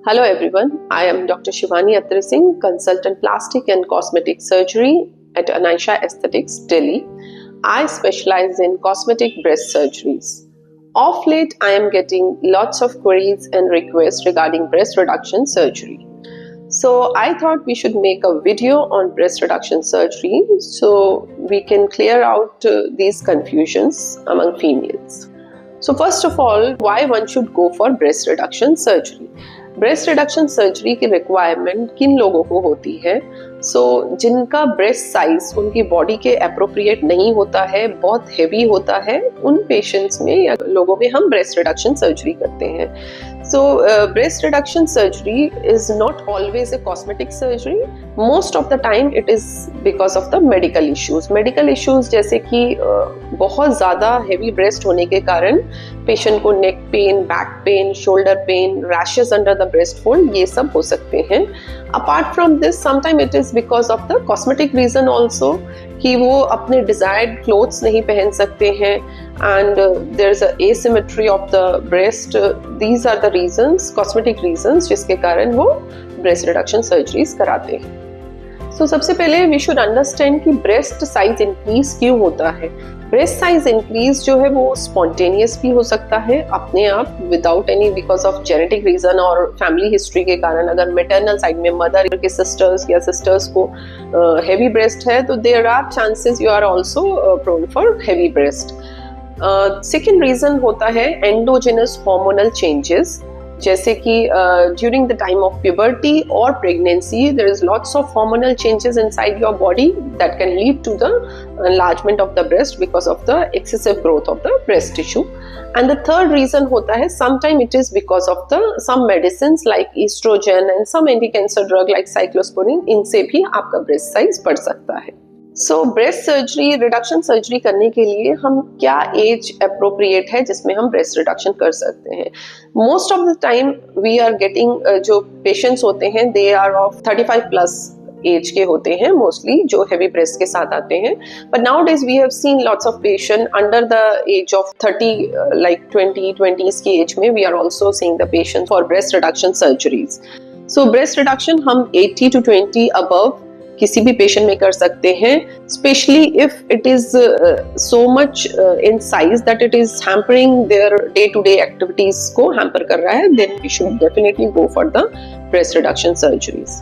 Hello everyone, I am Dr. Shivani Attri Singh, consultant plastic and cosmetic surgery at Anaisha Aesthetics, Delhi. I specialize in cosmetic breast surgeries. Of late, I am getting lots of queries and requests regarding breast reduction surgery. So I thought we should make a video on breast reduction surgery so we can clear out these confusions among females. So first of all, why one should go for breast reduction surgery? Breast reduction surgery की requirement किन लोगों को होती है? जिनका breast size उनकी body के appropriate नहीं होता है, बहुत हेवी होता है, उन पेशेंट्स में या लोगों में हम ब्रेस्ट रिडक्शन सर्जरी करते हैं. Breast reduction surgery is not always a cosmetic surgery. Most of the time it is because of the medical issues. Medical issues जैसे कि बहुत ज़्यादा heavy breast होने के कारण पेशेंट को neck pain, back pain, shoulder pain, rashes under the breast fold ये सब हो सकते हैं. Apart from this, sometimes it is because of the cosmetic reason also कि वो अपने desired clothes नहीं पहन सकते हैं and there is a asymmetry of the breast. These are the reasons, cosmetic reasons जिसके कारण वो breast reduction surgeries कराते हैं. सबसे पहले we should understand कि breast size increase क्यों होता है. ब्रेस्ट साइज इंक्रीज जो है वो स्पॉन्टेनियस भी हो सकता है अपने आप without any because of genetic reason और फैमिली हिस्ट्री के कारण. अगर मैटरनल साइड में मदर के सिस्टर्स या सिस्टर्स को हेवी ब्रेस्ट है तो there are chances you are also prone for heavy breast. Second reason होता है एंडोजेनस हार्मोनल चेंजेस, जैसे कि during the time of puberty और pregnancy there is lots of hormonal changes inside your body that can lead to the enlargement of the breast because of the excessive growth of the breast tissue. And the third reason होता है sometimes it is because of the some medicines like estrogen and some anti-cancer drug like cyclosporine, इनसे भी आपका breast size बढ़ सकता है. Breast surgery reduction surgery करने के लिए हम क्या एज अप्रोप्रिएट है जिसमें हम ब्रेस्ट रिडक्शन कर सकते हैं? Most of the time we are getting जो पेशेंट्स होते हैं they are of 35 plus age के होते हैं मोस्टली, जो हेवी ब्रेस्ट के साथ आते हैं. But nowadays we have seen lots of patient under the age of 30 like 20s की एज में we are also seeing the patient for breast reduction surgeries. Breast reduction हम 80 to 20 above किसी भी patient में कर सकते हैं, specially if it is so much in size that it is hampering their day to day activities को hamper कर रहा है, then we should definitely go for the breast reduction surgeries.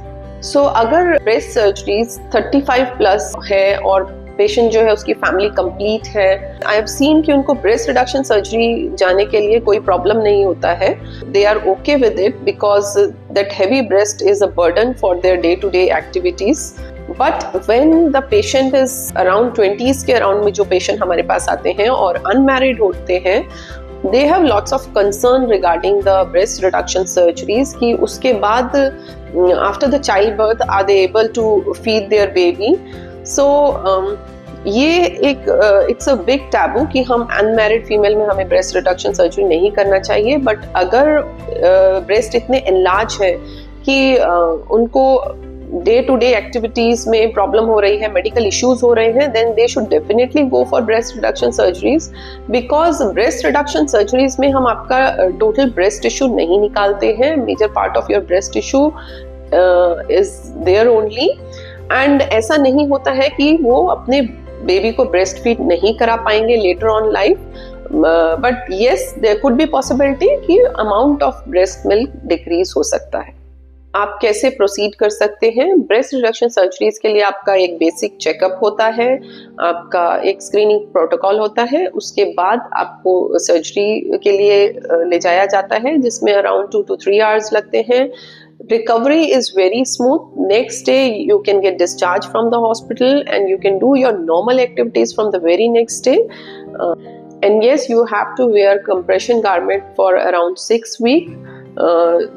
अगर ब्रेस्ट सर्जरीज 35 प्लस है और patient जो है उसकी फैमिली कंप्लीट है, आई हैव सीन कि उनको ब्रेस्ट रिडक्शन सर्जरी जाने के लिए कोई प्रॉब्लम नहीं होता है. They are okay with it because that heavy breast is a burden for their day to day activities. But when the patient is around 20s के अराउंड में जो पेशेंट हमारे पास आते हैं और अनमैरिड होते हैं, they have lots of concern regarding the breast reduction surgeries कि उसके बाद after the childbirth are they able to feed their baby. ये एक इट्स अ बिग टैबू कि हम अनमैरिड फीमेल में हमें ब्रेस्ट रिडक्शन सर्जरी नहीं करना चाहिए. बट अगर ब्रेस्ट इतने एनलार्ज है कि उनको डे टू डे एक्टिविटीज में प्रॉब्लम हो रही है, मेडिकल इश्यूज हो रहे हैं, then they should definitely go for breast reduction surgeries. Because breast reduction surgeries में हम आपका टोटल ब्रेस्ट टिश्यू नहीं निकालते हैं. Major part of your breast tissue is there only. And ऐसा नहीं होता है कि वो अपने बेबी को ब्रेस्ट फीड नहीं करा पाएंगे later on life. But yes, there could be possibility कि amount of breast milk decrease हो सकता है. आप कैसे प्रोसीड कर सकते हैं? ब्रेस्ट रिडक्शन सर्जरीज के लिए आपका एक बेसिक चेकअप होता है, आपका एक स्क्रीनिंग प्रोटोकॉल होता है, उसके बाद आपको सर्जरी के लिए ले जाया जाता है जिसमें अराउंड 2 to 3 hours लगते हैं. Recovery is very smooth. Next day you can get discharged from the hospital and you can do your normal activities from the very next day. And yes, you have to wear compression garment for around 6 weeks.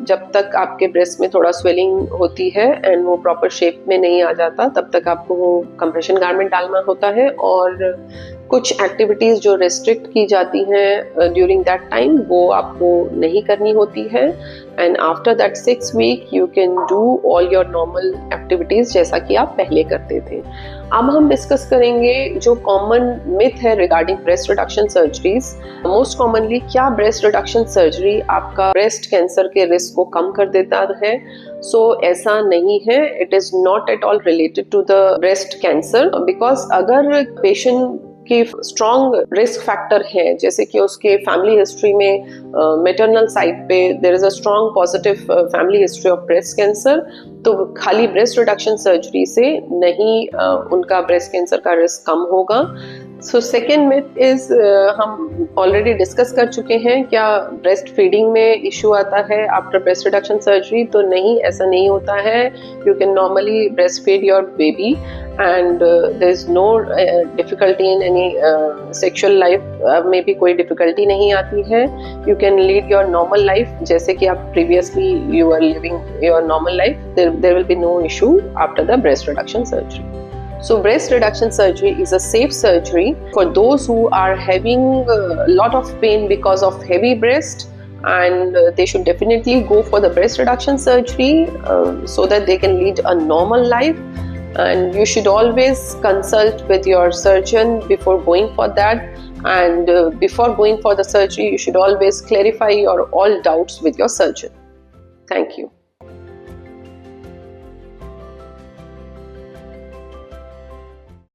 जब तक आपके breast में थोड़ा swelling होती है and वो proper shape में नहीं आ जाता तब तक आपको वो कंप्रेशन गारमेंट डालना होता है. और कुछ एक्टिविटीज जो रेस्ट्रिक्ट की जाती हैं ड्यूरिंग दैट टाइम वो आपको नहीं करनी होती है. And after that 6 week you can do all your normal activities जैसा कि आप पहले करते थे. अब हम डिस्कस करेंगे जो कॉमन मिथ है regarding breast reduction surgeries. Most commonly क्या ब्रेस्ट रिडक्शन सर्जरी आपका ब्रेस्ट कैंसर के रिस्क को कम कर देता है? ऐसा नहीं है। It is not at all related to the breast cancer, because अगर पेशेंट की स्ट्रॉन्ग रिस्क फैक्टर है, जैसे कि उसके फैमिली हिस्ट्री में मेटरनल साइड पे there is a strong positive family history of breast cancer, तो खाली ब्रेस्ट रिडक्शन सर्जरी से नहीं उनका ब्रेस्ट कैंसर का रिस्क कम होगा। सेकेंड मिथ इज हम ऑलरेडी डिस्कस कर चुके हैं, क्या ब्रेस्ट फीडिंग में इश्यू आता है आफ्टर ब्रेस्ट रिडक्शन सर्जरी? तो नहीं, ऐसा नहीं होता है। You can normally breastfeed your baby and there is no difficulty in any sexual life में भी कोई डिफिकल्टी नहीं आती है। You can lead your normal life जैसे कि आप previously you are living your normal life. There will be no issue after the breast reduction surgery. So breast reduction surgery is a safe surgery for those who are having a lot of pain because of heavy breast, and they should definitely go for the breast reduction surgery so that they can lead a normal life. And you should always consult with your surgeon before going for that, and before going for the surgery you should always clarify your all doubts with your surgeon. Thank you.